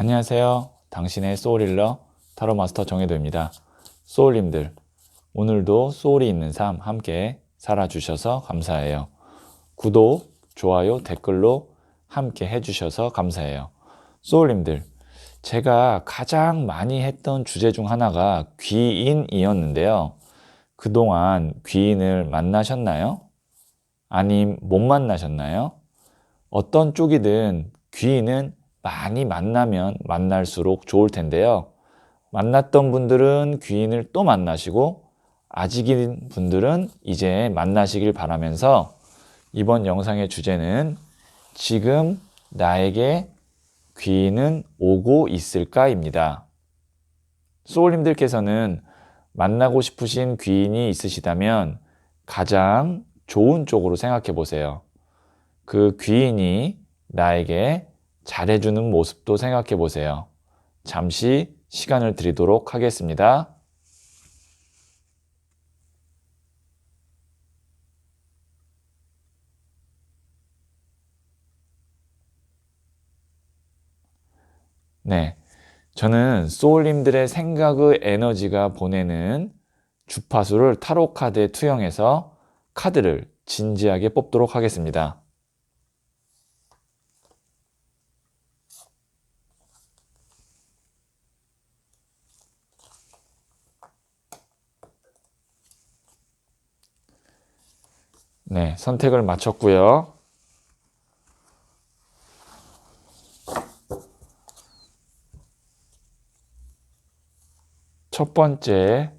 안녕하세요. 당신의 소울힐러 타로마스터 정혜도입니다. 소울님들, 오늘도 소울이 있는 삶 함께 살아주셔서 감사해요. 구독, 좋아요, 댓글로 함께 해주셔서 감사해요. 소울님들, 제가 가장 많이 했던 주제 중 하나가 귀인이었는데요. 그동안 귀인을 만나셨나요? 아님 못 만나셨나요? 어떤 쪽이든 귀인은 많이 만나면 만날수록 좋을 텐데요. 만났던 분들은 귀인을 또 만나시고 아직인 분들은 이제 만나시길 바라면서 이번 영상의 주제는 지금 나에게 귀인은 오고 있을까입니다. 소울님들께서는 만나고 싶으신 귀인이 있으시다면 가장 좋은 쪽으로 생각해 보세요. 그 귀인이 나에게 잘해주는 모습도 생각해 보세요. 잠시 시간을 드리도록 하겠습니다. 네, 저는 소울님들의 생각의 에너지가 보내는 주파수를 타로 카드에 투영해서 카드를 진지하게 뽑도록 하겠습니다. 네, 선택을 마쳤고요. 첫 번째,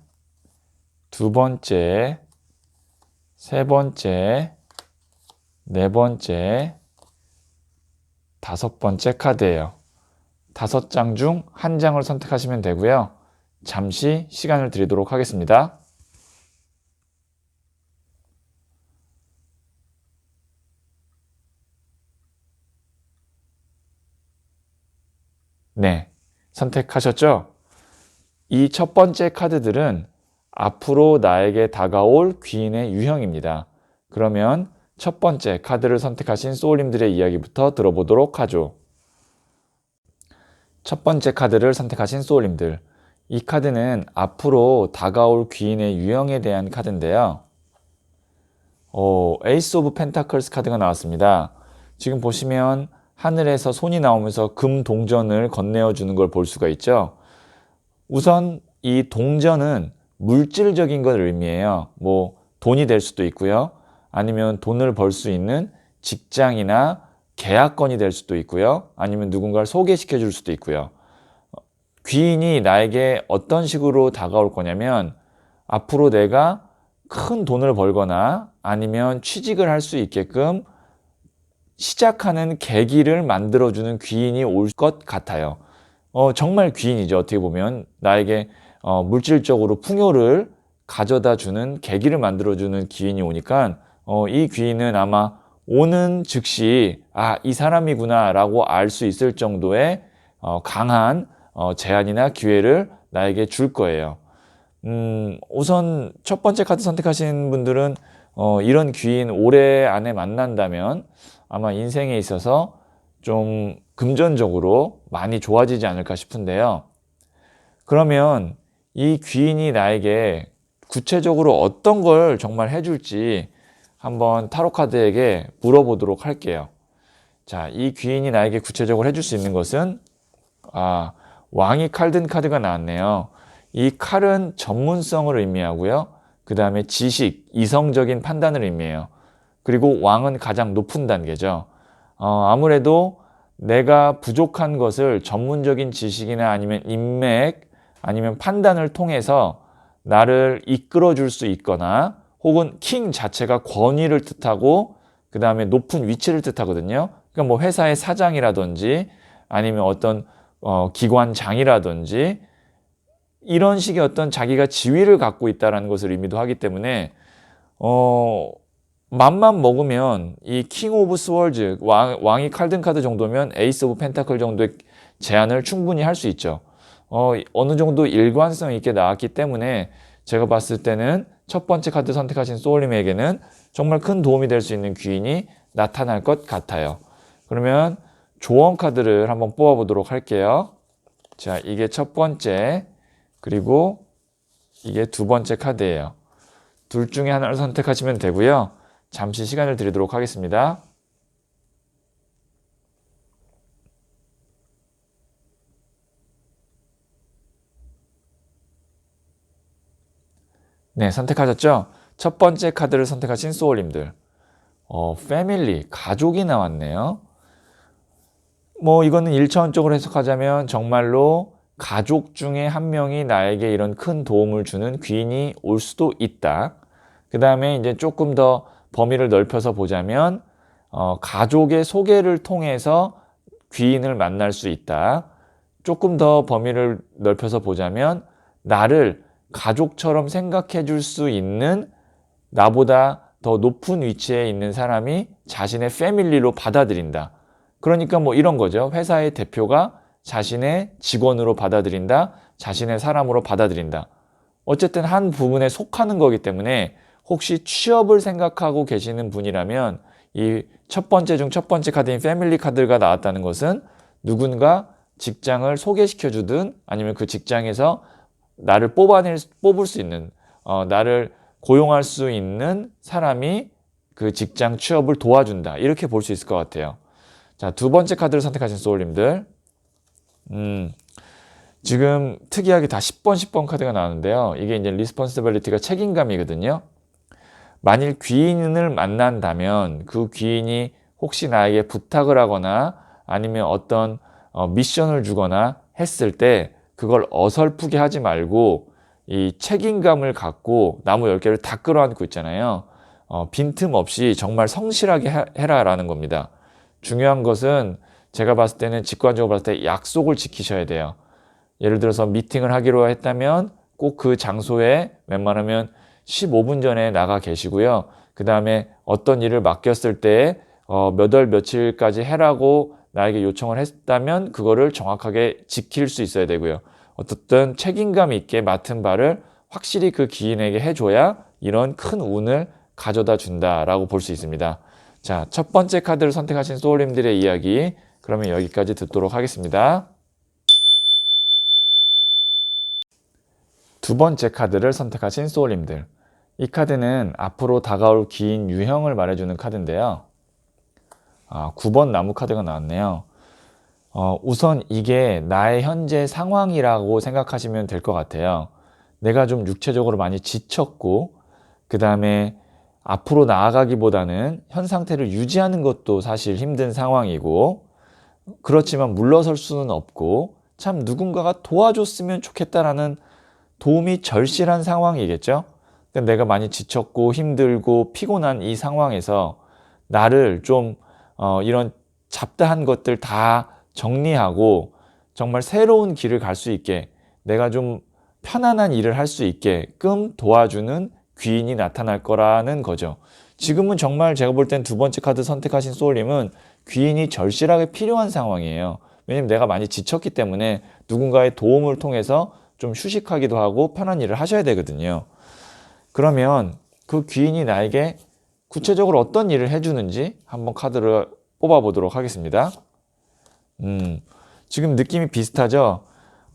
두 번째, 세 번째, 네 번째, 다섯 번째 카드예요. 5장 중 한 장을 선택하시면 되고요. 잠시 시간을 드리도록 하겠습니다. 네, 선택하셨죠? 이 첫 번째 카드들은 앞으로 나에게 다가올 귀인의 유형입니다. 그러면 첫 번째 카드를 선택하신 소울님들의 이야기부터 들어보도록 하죠. 첫 번째 카드를 선택하신 소울님들, 이 카드는 앞으로 다가올 귀인의 유형에 대한 카드인데요. 에이스 오브 펜타클스 카드가 나왔습니다. 지금 보시면 하늘에서 손이 나오면서 금 동전을 건네어 주는 걸 볼 수가 있죠. 우선 이 동전은 물질적인 걸 의미해요. 뭐 돈이 될 수도 있고요. 아니면 돈을 벌 수 있는 직장이나 계약건이 될 수도 있고요. 아니면 누군가를 소개시켜 줄 수도 있고요. 귀인이 나에게 어떤 식으로 다가올 거냐면 앞으로 내가 큰 돈을 벌거나 아니면 취직을 할 수 있게끔 시작하는 계기를 만들어주는 귀인이 올 것 같아요. 정말 귀인이죠. 어떻게 보면 나에게 물질적으로 풍요를 가져다 주는 계기를 만들어주는 귀인이 오니까 이 귀인은 아마 오는 즉시 이 사람이구나 라고 알 수 있을 정도의 강한 제안이나 기회를 나에게 줄 거예요. 우선 첫 번째 카드 선택하신 분들은 이런 귀인 올해 안에 만난다면 아마 인생에 있어서 좀 금전적으로 많이 좋아지지 않을까 싶은데요. 그러면 이 귀인이 나에게 구체적으로 어떤 걸 정말 해줄지 한번 타로카드에게 물어보도록 할게요. 자, 이 귀인이 나에게 구체적으로 해줄 수 있는 것은 왕이 칼 든 카드가 나왔네요. 이 칼은 전문성을 의미하고요. 그 다음에 지식, 이성적인 판단을 의미해요. 그리고 왕은 가장 높은 단계죠. 아무래도 내가 부족한 것을 전문적인 지식이나 아니면 인맥, 아니면 판단을 통해서 나를 이끌어 줄 수 있거나 혹은 킹 자체가 권위를 뜻하고 그 다음에 높은 위치를 뜻하거든요. 그러니까 뭐 회사의 사장이라든지 아니면 어떤 기관장이라든지 이런 식의 어떤 자기가 지위를 갖고 있다는 것을 의미도 하기 때문에 맘만 먹으면 이 킹 오브 스월즈 왕이 칼 든 카드 정도면 에이스 오브 펜타클 정도의 제안을 충분히 할 수 있죠. 어느 정도 일관성 있게 나왔기 때문에 제가 봤을 때는 첫 번째 카드 선택하신 소울님에게는 정말 큰 도움이 될 수 있는 귀인이 나타날 것 같아요. 그러면 조언 카드를 한번 뽑아 보도록 할게요. 자, 이게 첫 번째, 그리고 이게 두 번째 카드예요. 둘 중에 하나를 선택하시면 되고요. 잠시 시간을 드리도록 하겠습니다. 네, 선택하셨죠? 첫 번째 카드를 선택하신 소울님들. 패밀리, 가족이 나왔네요. 뭐 이거는 1차원적으로 해석하자면 정말로 가족 중에 한 명이 나에게 이런 큰 도움을 주는 귀인이 올 수도 있다. 그 다음에 이제 조금 더 범위를 넓혀서 보자면 가족의 소개를 통해서 귀인을 만날 수 있다. 조금 더 범위를 넓혀서 보자면 나를 가족처럼 생각해 줄 수 있는 나보다 더 높은 위치에 있는 사람이 자신의 패밀리로 받아들인다. 그러니까 뭐 이런 거죠. 회사의 대표가 자신의 직원으로 받아들인다. 자신의 사람으로 받아들인다. 어쨌든 한 부분에 속하는 거기 때문에 혹시 취업을 생각하고 계시는 분이라면 이 첫 번째 중 첫 번째 카드인 패밀리 카드가 나왔다는 것은 누군가 직장을 소개시켜 주든 아니면 그 직장에서 나를 뽑을 수 있는 나를 고용할 수 있는 사람이 그 직장 취업을 도와준다. 이렇게 볼 수 있을 것 같아요. 자, 두 번째 카드를 선택하신 소울님들. 지금 특이하게 다 10번, 10번 카드가 나오는데요. 이게 이제 리스폰시빌리티가 책임감이거든요. 만일 귀인을 만난다면 그 귀인이 혹시 나에게 부탁을 하거나 아니면 어떤 미션을 주거나 했을 때 그걸 어설프게 하지 말고 이 책임감을 갖고 나무 10개를 다 끌어안고 있잖아요. 빈틈없이 정말 성실하게 해라라는 겁니다. 중요한 것은 제가 봤을 때는 직관적으로 봤을 때 약속을 지키셔야 돼요. 예를 들어서 미팅을 하기로 했다면 꼭 그 장소에 웬만하면 15분 전에 나가 계시고요. 그 다음에 어떤 일을 맡겼을 때 몇 월 며칠까지 해라고 나에게 요청을 했다면 그거를 정확하게 지킬 수 있어야 되고요. 어떻든 책임감 있게 맡은 바를 확실히 그 기인에게 해줘야 이런 큰 운을 가져다 준다라고 볼 수 있습니다. 자, 첫 번째 카드를 선택하신 소울님들의 이야기, 그러면 여기까지 듣도록 하겠습니다. 두 번째 카드를 선택하신 소울님들. 이 카드는 앞으로 다가올 기인 유형을 말해주는 카드인데요. 9번 나무 카드가 나왔네요. 우선 이게 나의 현재 상황이라고 생각하시면 될 것 같아요. 내가 좀 육체적으로 많이 지쳤고, 그 다음에 앞으로 나아가기보다는 현 상태를 유지하는 것도 사실 힘든 상황이고, 그렇지만 물러설 수는 없고, 참 누군가가 도와줬으면 좋겠다라는 도움이 절실한 상황이겠죠? 내가 많이 지쳤고 힘들고 피곤한 이 상황에서 나를 좀 이런 잡다한 것들 다 정리하고 정말 새로운 길을 갈 수 있게 내가 좀 편안한 일을 할 수 있게끔 도와주는 귀인이 나타날 거라는 거죠. 지금은 정말 제가 볼 땐 두 번째 카드 선택하신 소울님은 귀인이 절실하게 필요한 상황이에요. 왜냐면 내가 많이 지쳤기 때문에 누군가의 도움을 통해서 좀 휴식하기도 하고 편한 일을 하셔야 되거든요. 그러면 그 귀인이 나에게 구체적으로 어떤 일을 해주는지 한번 카드를 뽑아보도록 하겠습니다. 지금 느낌이 비슷하죠?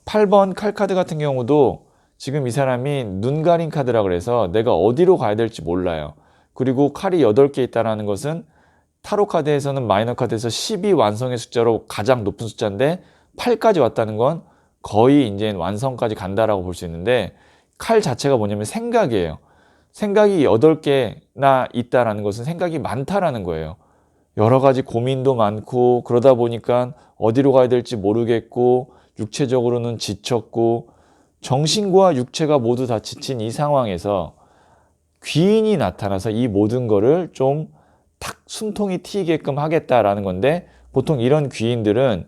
8번 칼카드 같은 경우도 지금 이 사람이 눈 가린 카드라 그래서 내가 어디로 가야 될지 몰라요. 그리고 칼이 8개 있다는 것은 타로 카드에서는 마이너 카드에서 10이 완성의 숫자로 가장 높은 숫자인데 8까지 왔다는 건 거의 이제 완성까지 간다라고 볼 수 있는데 칼 자체가 뭐냐면 생각이에요. 생각이 8개나 있다라는 것은 생각이 많다라는 거예요. 여러 가지 고민도 많고 그러다 보니까 어디로 가야 될지 모르겠고 육체적으로는 지쳤고 정신과 육체가 모두 다 지친 이 상황에서 귀인이 나타나서 이 모든 거를 좀 탁 숨통이 트이게끔 하겠다라는 건데 보통 이런 귀인들은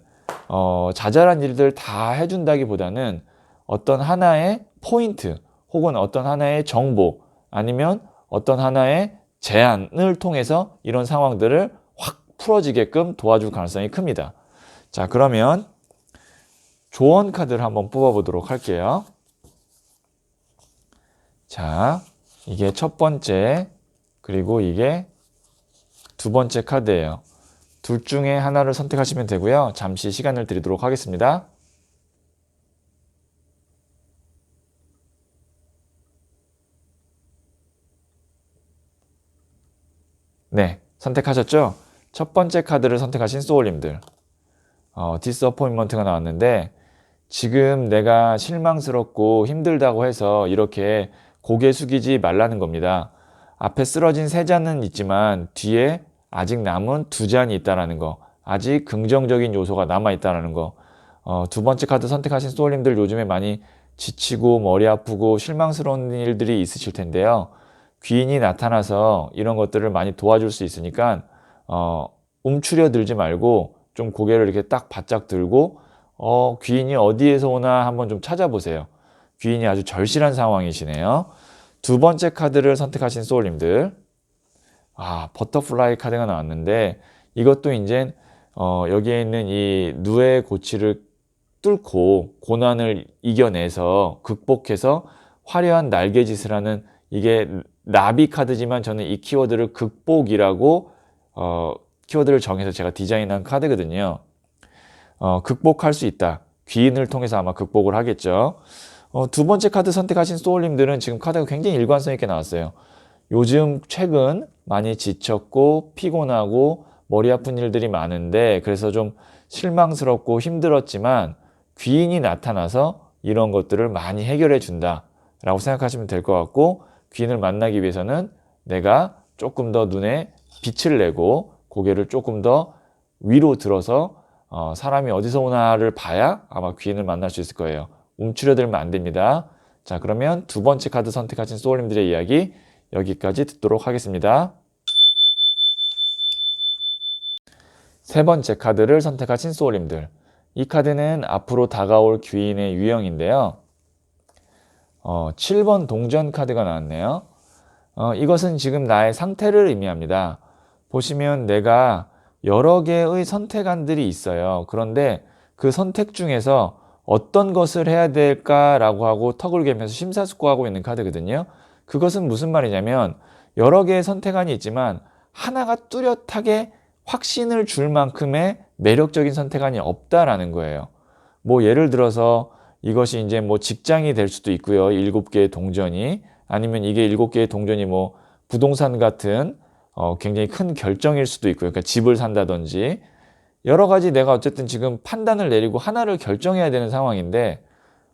자잘한 일들 다 해준다기보다는 어떤 하나의 포인트 혹은 어떤 하나의 정보 아니면 어떤 하나의 제안을 통해서 이런 상황들을 확 풀어지게끔 도와줄 가능성이 큽니다. 자, 그러면 조언 카드를 한번 뽑아보도록 할게요. 자, 이게 첫 번째, 그리고 이게 두 번째 카드예요. 둘 중에 하나를 선택하시면 되고요. 잠시 시간을 드리도록 하겠습니다. 네, 선택하셨죠? 첫 번째 카드를 선택하신 소울님들. 디스어포인먼트가 나왔는데 지금 내가 실망스럽고 힘들다고 해서 이렇게 고개 숙이지 말라는 겁니다. 앞에 쓰러진 세 잔은 있지만 뒤에 아직 남은 두 잔이 있다는 거. 아직 긍정적인 요소가 남아있다는 거. 두 번째 카드 선택하신 소울님들 요즘에 많이 지치고 머리 아프고 실망스러운 일들이 있으실 텐데요. 귀인이 나타나서 이런 것들을 많이 도와줄 수 있으니까 움츠려 들지 말고 좀 고개를 이렇게 딱 바짝 들고 귀인이 어디에서 오나 한번 좀 찾아보세요. 귀인이 아주 절실한 상황이시네요. 두 번째 카드를 선택하신 소울님들. 버터플라이 카드가 나왔는데 이것도 이제 여기에 있는 이 누의 고치를 뚫고 고난을 이겨내서 극복해서 화려한 날개짓을 하는, 이게 나비 카드지만 저는 이 키워드를 극복이라고 키워드를 정해서 제가 디자인한 카드거든요. 극복할 수 있다. 귀인을 통해서 아마 극복을 하겠죠. 두 번째 카드 선택하신 소울님들은 지금 카드가 굉장히 일관성 있게 나왔어요. 요즘 최근 많이 지쳤고 피곤하고 머리 아픈 일들이 많은데 그래서 좀 실망스럽고 힘들었지만 귀인이 나타나서 이런 것들을 많이 해결해 준다 라고 생각하시면 될 것 같고, 귀인을 만나기 위해서는 내가 조금 더 눈에 빛을 내고 고개를 조금 더 위로 들어서 사람이 어디서 오나를 봐야 아마 귀인을 만날 수 있을 거예요. 움츠려들면 안 됩니다. 자, 그러면 두 번째 카드 선택하신 소울님들의 이야기 여기까지 듣도록 하겠습니다. 세 번째 카드를 선택하신 소울님들. 이 카드는 앞으로 다가올 귀인의 유형인데요. 7번 동전 카드가 나왔네요. 이것은 지금 나의 상태를 의미합니다. 보시면 내가 여러 개의 선택안들이 있어요. 그런데 그 선택 중에서 어떤 것을 해야 될까라고 하고 턱을 괴면서 심사숙고하고 있는 카드거든요. 그것은 무슨 말이냐면 여러 개의 선택안이 있지만 하나가 뚜렷하게 확신을 줄 만큼의 매력적인 선택안이 없다라는 거예요. 뭐 예를 들어서 이것이 이제 뭐 직장이 될 수도 있고요. 7개의 동전이, 아니면 이게 7개의 동전이 뭐 부동산 같은 굉장히 큰 결정일 수도 있고요. 그러니까 집을 산다든지 여러 가지 내가 어쨌든 지금 판단을 내리고 하나를 결정해야 되는 상황인데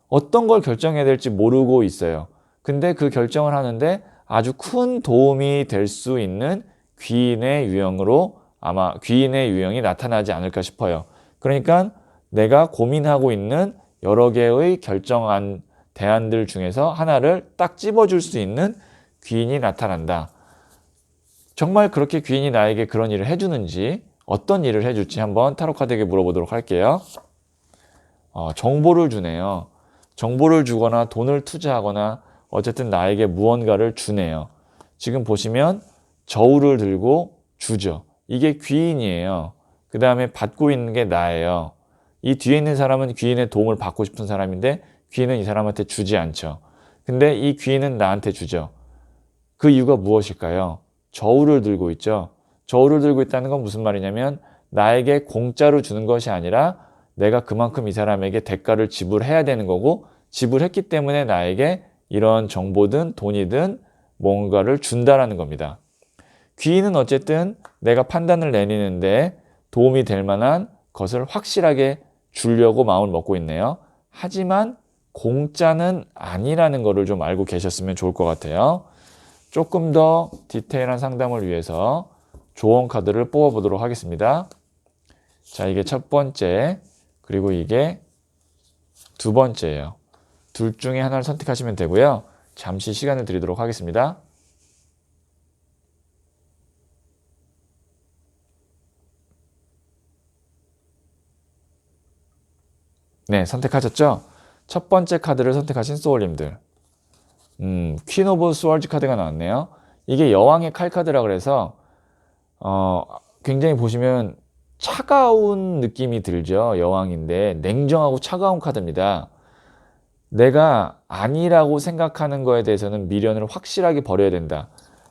어떤 걸 결정해야 될지 모르고 있어요. 근데 그 결정을 하는데 아주 큰 도움이 될 수 있는 귀인의 유형으로 아마 귀인의 유형이 나타나지 않을까 싶어요. 그러니까 내가 고민하고 있는 여러 개의 결정안, 대안들 중에서 하나를 딱 찝어줄 수 있는 귀인이 나타난다. 정말 그렇게 귀인이 나에게 그런 일을 해주는지, 어떤 일을 해줄지 한번 타로카드에게 물어보도록 할게요. 정보를 주네요. 정보를 주거나 돈을 투자하거나 어쨌든 나에게 무언가를 주네요. 지금 보시면 저울을 들고 주죠. 이게 귀인이에요. 그 다음에 받고 있는 게 나예요. 이 뒤에 있는 사람은 귀인의 도움을 받고 싶은 사람인데 귀인은 이 사람한테 주지 않죠. 근데 이 귀인은 나한테 주죠. 그 이유가 무엇일까요? 저울을 들고 있죠. 저울을 들고 있다는 건 무슨 말이냐면 나에게 공짜로 주는 것이 아니라 내가 그만큼 이 사람에게 대가를 지불해야 되는 거고, 지불했기 때문에 나에게 이런 정보든 돈이든 뭔가를 준다라는 겁니다. 귀인은 어쨌든 내가 판단을 내리는데 도움이 될 만한 것을 확실하게 주려고 마음을 먹고 있네요. 하지만 공짜는 아니라는 것을 좀 알고 계셨으면 좋을 것 같아요. 조금 더 디테일한 상담을 위해서 조언 카드를 뽑아보도록 하겠습니다. 자, 이게 첫 번째, 그리고 이게 두 번째예요. 둘 중에 하나를 선택하시면 되고요. 잠시 시간을 드리도록 하겠습니다. 네, 선택하셨죠? 첫 번째 카드를 선택하신 소울님들. 퀸 오브 스월즈 카드가 나왔네요. 이게 여왕의 칼 카드라 그래서 굉장히 보시면 차가운 느낌이 들죠. 여왕인데 냉정하고 차가운 카드입니다. 내가 아니라고 생각하는 거에 대해서는 미련을 확실하게 버려야 된다.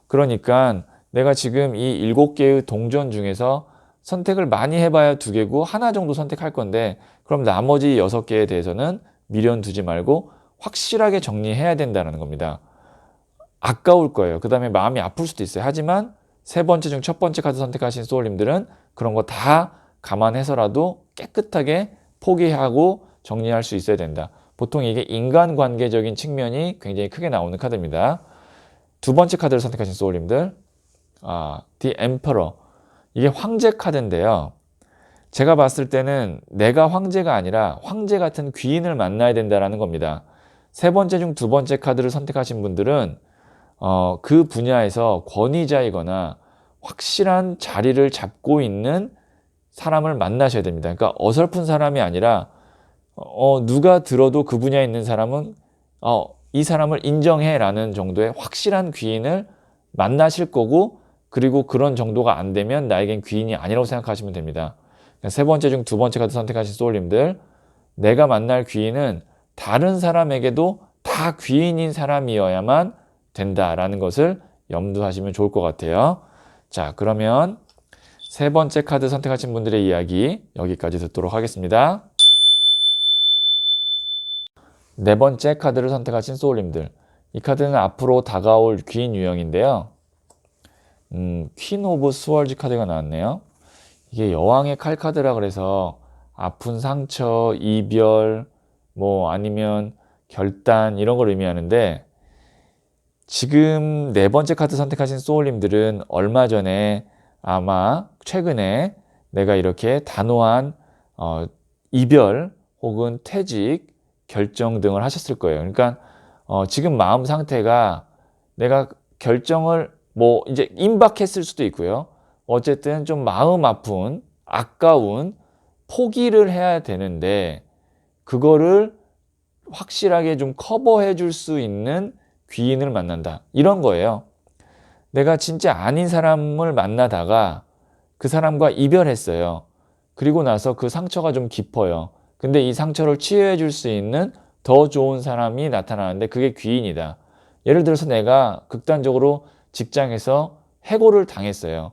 그러니까 내가 지금 이 7개의 동전 중에서 선택을 많이 해봐야 2개고 하나 정도 선택할 건데 그럼 나머지 6개에 대해서는 미련 두지 말고 확실하게 정리해야 된다는 겁니다. 아까울 거예요. 그 다음에 마음이 아플 수도 있어요. 하지만 3번째 중 첫 번째 카드 선택하신 소울님들은 그런 거 다 감안해서라도 깨끗하게 포기하고 정리할 수 있어야 된다. 보통 이게 인간관계적인 측면이 굉장히 크게 나오는 카드입니다. 2번째 카드를 선택하신 소울님들, The Emperor. 이게 황제 카드인데요. 제가 봤을 때는 내가 황제가 아니라 황제 같은 귀인을 만나야 된다는 겁니다. 3번째 중 2번째 카드를 선택하신 분들은 그 분야에서 권위자이거나 확실한 자리를 잡고 있는 사람을 만나셔야 됩니다. 그러니까 어설픈 사람이 아니라 누가 들어도 그 분야에 있는 사람은 이 사람을 인정해라는 정도의 확실한 귀인을 만나실 거고, 그리고 그런 정도가 안 되면 나에겐 귀인이 아니라고 생각하시면 됩니다. 3번째 중 2번째 카드 선택하신 소울님들, 내가 만날 귀인은 다른 사람에게도 다 귀인인 사람이어야만 된다라는 것을 염두하시면 좋을 것 같아요. 자, 그러면 3번째 카드 선택하신 분들의 이야기 여기까지 듣도록 하겠습니다. 4번째 카드를 선택하신 소울님들, 이 카드는 앞으로 다가올 귀인 유형인데요. 퀸 오브 스월즈 카드가 나왔네요. 이게 여왕의 칼 카드라 그래서 아픈 상처, 이별, 아니면 결단 이런 걸 의미하는데, 지금 4번째 카드 선택하신 소울님들은 얼마 전에 아마 최근에 내가 이렇게 단호한 이별 혹은 퇴직 결정 등을 하셨을 거예요. 그러니까 지금 마음 상태가 내가 결정을 이제 임박했을 수도 있고요. 어쨌든 좀 마음 아픈, 아까운 포기를 해야 되는데 그거를 확실하게 좀 커버해 줄 수 있는 귀인을 만난다. 이런 거예요. 내가 진짜 아닌 사람을 만나다가 그 사람과 이별했어요. 그리고 나서 그 상처가 좀 깊어요. 근데 이 상처를 치유해 줄 수 있는 더 좋은 사람이 나타나는데 그게 귀인이다. 예를 들어서 내가 극단적으로 직장에서 해고를 당했어요.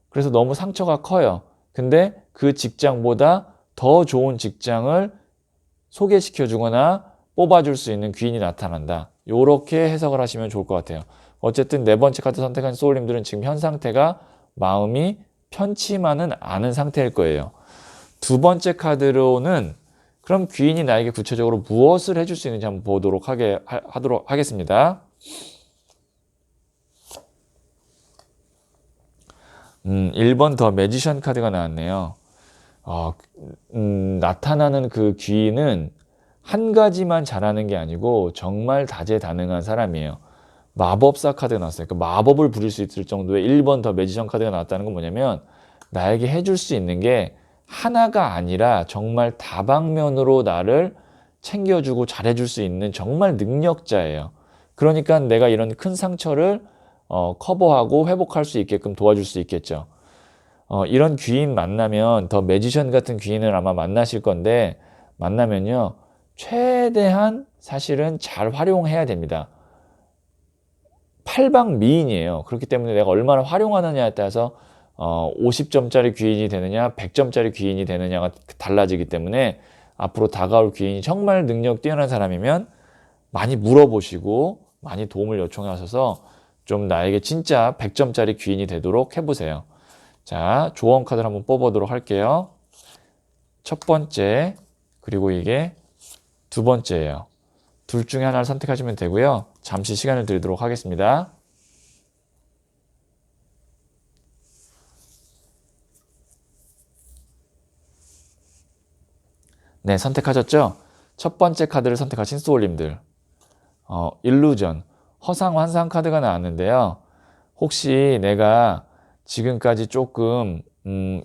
그래서 너무 상처가 커요. 근데 그 직장보다 더 좋은 직장을 소개시켜 주거나 뽑아줄 수 있는 귀인이 나타난다. 이렇게 해석을 하시면 좋을 것 같아요. 어쨌든 4번째 카드 선택한 소울님들은 지금 현 상태가 마음이 편치만은 않은 상태일 거예요. 2번째 카드로는 그럼 귀인이 나에게 구체적으로 무엇을 해줄 수 있는지 한번 보도록 하도록 하겠습니다. 1번 더 매지션 카드가 나왔네요. 나타나는 그 귀인은 한 가지만 잘하는 게 아니고 정말 다재다능한 사람이에요. 마법사 카드가 나왔어요. 그러니까 마법을 부릴 수 있을 정도의 1번 더 매지션 카드가 나왔다는 건 뭐냐면 나에게 해줄 수 있는 게 하나가 아니라 정말 다방면으로 나를 챙겨주고 잘해줄 수 있는 정말 능력자예요. 그러니까 내가 이런 큰 상처를 커버하고 회복할 수 있게끔 도와줄 수 있겠죠. 이런 귀인 만나면 더 매지션 같은 귀인을 아마 만나실 건데, 만나면요 최대한 사실은 잘 활용해야 됩니다. 팔방미인이에요. 그렇기 때문에 내가 얼마나 활용하느냐에 따라서 50점짜리 귀인이 되느냐 100점짜리 귀인이 되느냐가 달라지기 때문에 앞으로 다가올 귀인이 정말 능력 뛰어난 사람이면 많이 물어보시고 많이 도움을 요청하셔서 좀 나에게 진짜 100점짜리 귀인이 되도록 해보세요. 자, 조언 카드를 한번 뽑아보도록 할게요. 첫 번째, 그리고 이게 2번째예요. 둘 중에 하나를 선택하시면 되고요. 잠시 시간을 드리도록 하겠습니다. 네, 선택하셨죠? 첫 번째 카드를 선택하신 소울님들, 일루전, 허상 환상 카드가 나왔는데요. 혹시 내가 지금까지 조금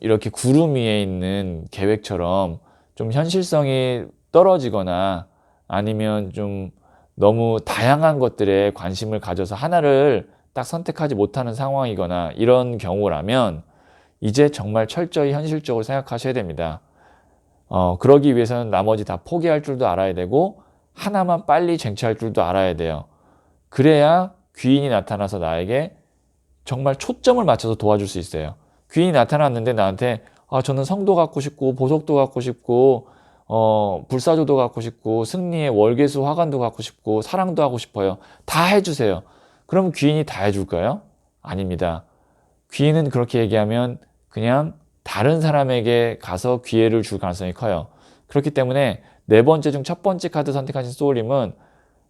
이렇게 구름 위에 있는 계획처럼 좀 현실성이 떨어지거나 아니면 좀 너무 다양한 것들에 관심을 가져서 하나를 딱 선택하지 못하는 상황이거나 이런 경우라면 이제 정말 철저히 현실적으로 생각하셔야 됩니다. 그러기 위해서는 나머지 다 포기할 줄도 알아야 되고 하나만 빨리 쟁취할 줄도 알아야 돼요. 그래야 귀인이 나타나서 나에게 정말 초점을 맞춰서 도와줄 수 있어요. 귀인이 나타났는데 나한테 저는 성도 갖고 싶고 보석도 갖고 싶고 불사조도 갖고 싶고 승리의 월계수 화관도 갖고 싶고 사랑도 하고 싶어요. 다 해주세요. 그럼 귀인이 다 해줄까요? 아닙니다. 귀인은 그렇게 얘기하면 그냥 다른 사람에게 가서 기회를 줄 가능성이 커요. 그렇기 때문에 네 번째 중 첫 번째 카드 선택하신 소울님은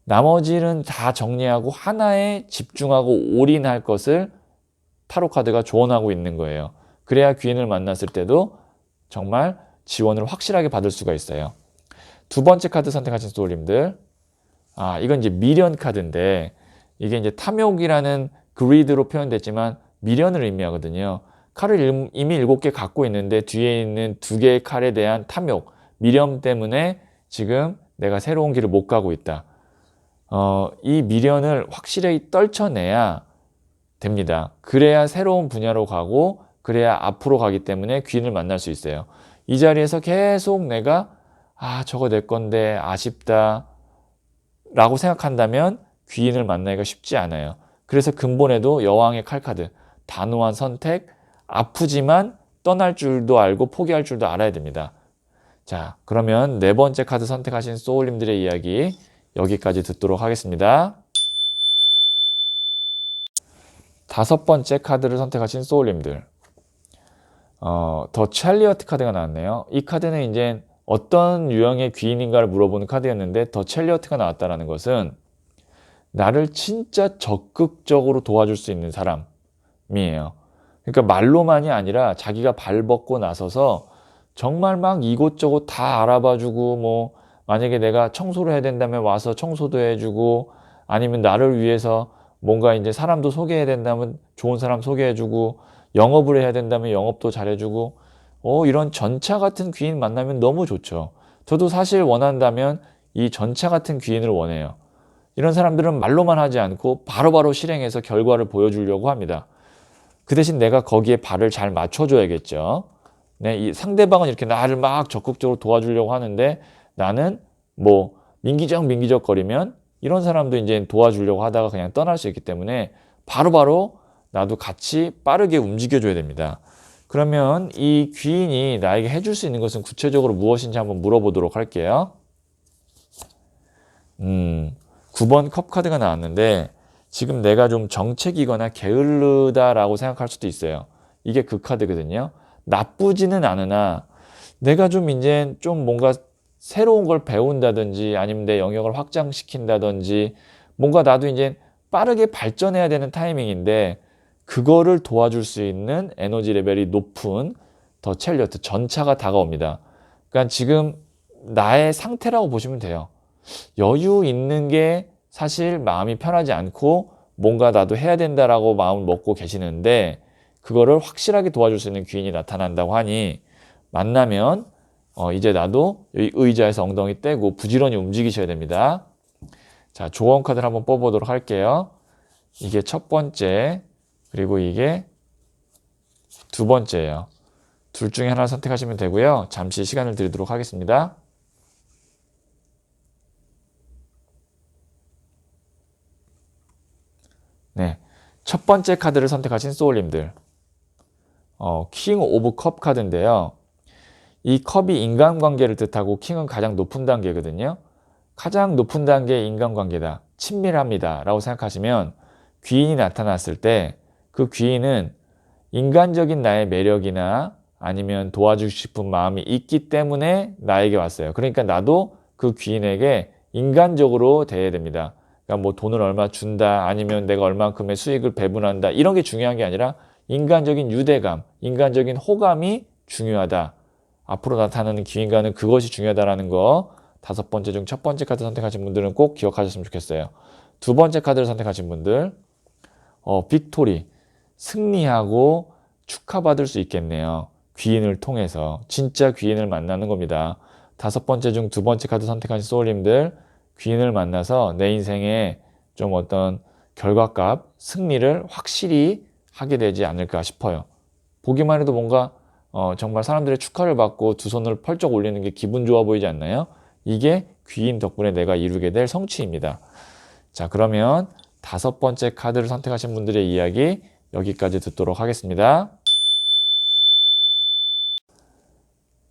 나머지는 다 정리하고 하나에 집중하고 올인할 것을 타로 카드가 조언하고 있는 거예요. 그래야 귀인을 만났을 때도 정말 지원을 확실하게 받을 수가 있어요. 두 번째 카드 선택하신 소울님들, 이건 이제 미련 카드인데 이게 이제 탐욕이라는 그리드로 표현됐지만 미련을 의미하거든요. 칼을 이미 7개 갖고 있는데 뒤에 있는 2개의 칼에 대한 탐욕, 미련 때문에 지금 내가 새로운 길을 못 가고 있다. 이 미련을 확실히 떨쳐내야 됩니다. 그래야 새로운 분야로 가고 그래야 앞으로 가기 때문에 귀인을 만날 수 있어요. 이 자리에서 계속 내가 저거 내 건데 아쉽다 라고 생각한다면 귀인을 만나기가 쉽지 않아요. 그래서 근본에도 여왕의 칼카드, 단호한 선택, 아프지만 떠날 줄도 알고 포기할 줄도 알아야 됩니다. 자, 그러면 네 번째 카드 선택하신 소울님들의 이야기 여기까지 듣도록 하겠습니다. 다섯 번째 카드를 선택하신 소울님들, 더 찰리어트 카드가 나왔네요. 이 카드는 이제 어떤 유형의 귀인인가를 물어보는 카드였는데 더 찰리어트가 나왔다는 것은 나를 진짜 적극적으로 도와줄 수 있는 사람이에요. 그러니까 말로만이 아니라 자기가 발벗고 나서서 정말 막 이곳저곳 다 알아봐주고, 뭐 만약에 내가 청소를 해야 된다면 와서 청소도 해주고, 아니면 나를 위해서 뭔가 이제 사람도 소개해야 된다면 좋은 사람 소개해주고, 영업을 해야 된다면 영업도 잘해주고, 이런 전차 같은 귀인 만나면 너무 좋죠. 저도 사실 원한다면 이 전차 같은 귀인을 원해요. 이런 사람들은 말로만 하지 않고 바로바로 실행해서 결과를 보여주려고 합니다. 그 대신 내가 거기에 발을 잘 맞춰줘야겠죠. 네, 이 상대방은 이렇게 나를 막 적극적으로 도와주려고 하는데 나는 뭐 민기적 거리면 이런 사람도 이제 도와주려고 하다가 그냥 떠날 수 있기 때문에 바로바로 나도 같이 빠르게 움직여줘야 됩니다. 그러면 이 귀인이 나에게 해줄 수 있는 것은 구체적으로 무엇인지 한번 물어보도록 할게요. 9번 컵 카드가 나왔는데 지금 내가 좀 정체기거나 게을르다라고 생각할 수도 있어요. 이게 그 카드거든요. 나쁘지는 않으나 내가 좀 이제 좀 뭔가 새로운 걸 배운다든지 아니면 내 영역을 확장시킨다든지 뭔가 나도 이제 빠르게 발전해야 되는 타이밍인데 그거를 도와줄 수 있는 에너지 레벨이 높은 더 첼리어트 전차가 다가옵니다. 그러니까 지금 나의 상태라고 보시면 돼요. 여유 있는 게 사실 마음이 편하지 않고 뭔가 나도 해야 된다라고 마음을 먹고 계시는데 그거를 확실하게 도와줄 수 있는 귀인이 나타난다고 하니 만나면 이제 나도 의자에서 엉덩이 떼고 부지런히 움직이셔야 됩니다. 자, 조언 카드를 한번 뽑아보도록 할게요. 이게 첫 번째, 그리고 이게 두 번째예요. 둘 중에 하나를 선택하시면 되고요. 잠시 시간을 드리도록 하겠습니다. 네, 첫 번째 카드를 선택하신 소울님들, 킹 오브 컵 카드인데요. 이 컵이 인간관계를 뜻하고 킹은 가장 높은 단계거든요. 가장 높은 단계의 인간관계다, 친밀합니다 라고 생각하시면 귀인이 나타났을 때 그 귀인은 인간적인 나의 매력이나 아니면 도와주고 싶은 마음이 있기 때문에 나에게 왔어요. 그러니까 나도 그 귀인에게 인간적으로 대해야 됩니다. 그러니까 뭐 돈을 얼마 준다, 아니면 내가 얼마큼의 수익을 배분한다, 이런 게 중요한 게 아니라 인간적인 유대감, 인간적인 호감이 중요하다. 앞으로 나타나는 귀인과는 그것이 중요하다라는 거, 다섯 번째 중 첫 번째 카드 선택하신 분들은 꼭 기억하셨으면 좋겠어요. 두 번째 카드를 선택하신 분들, 빅토리, 승리하고 축하받을 수 있겠네요. 귀인을 통해서 진짜 귀인을 만나는 겁니다. 다섯 번째 중 두 번째 카드 선택하신 소울님들, 귀인을 만나서 내 인생에 좀 어떤 결과값, 승리를 확실히 하게 되지 않을까 싶어요. 보기만 해도 뭔가 정말 사람들의 축하를 받고 두 손을 펄쩍 올리는 게 기분 좋아 보이지 않나요? 이게 귀인 덕분에 내가 이루게 될 성취입니다. 자, 그러면 다섯 번째 카드를 선택하신 분들의 이야기 여기까지 듣도록 하겠습니다.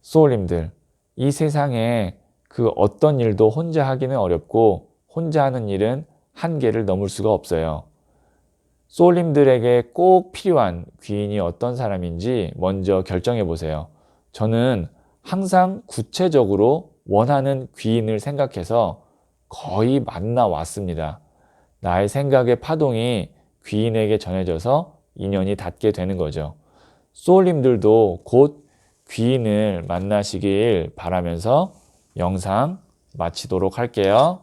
소울님들, 이 세상에 그 어떤 일도 혼자 하기는 어렵고 혼자 하는 일은 한계를 넘을 수가 없어요. 소울님들에게 꼭 필요한 귀인이 어떤 사람인지 먼저 결정해 보세요. 저는 항상 구체적으로 원하는 귀인을 생각해서 거의 만나 왔습니다. 나의 생각의 파동이 귀인에게 전해져서 인연이 닿게 되는 거죠. 소울님들도 곧 귀인을 만나시길 바라면서 영상 마치도록 할게요.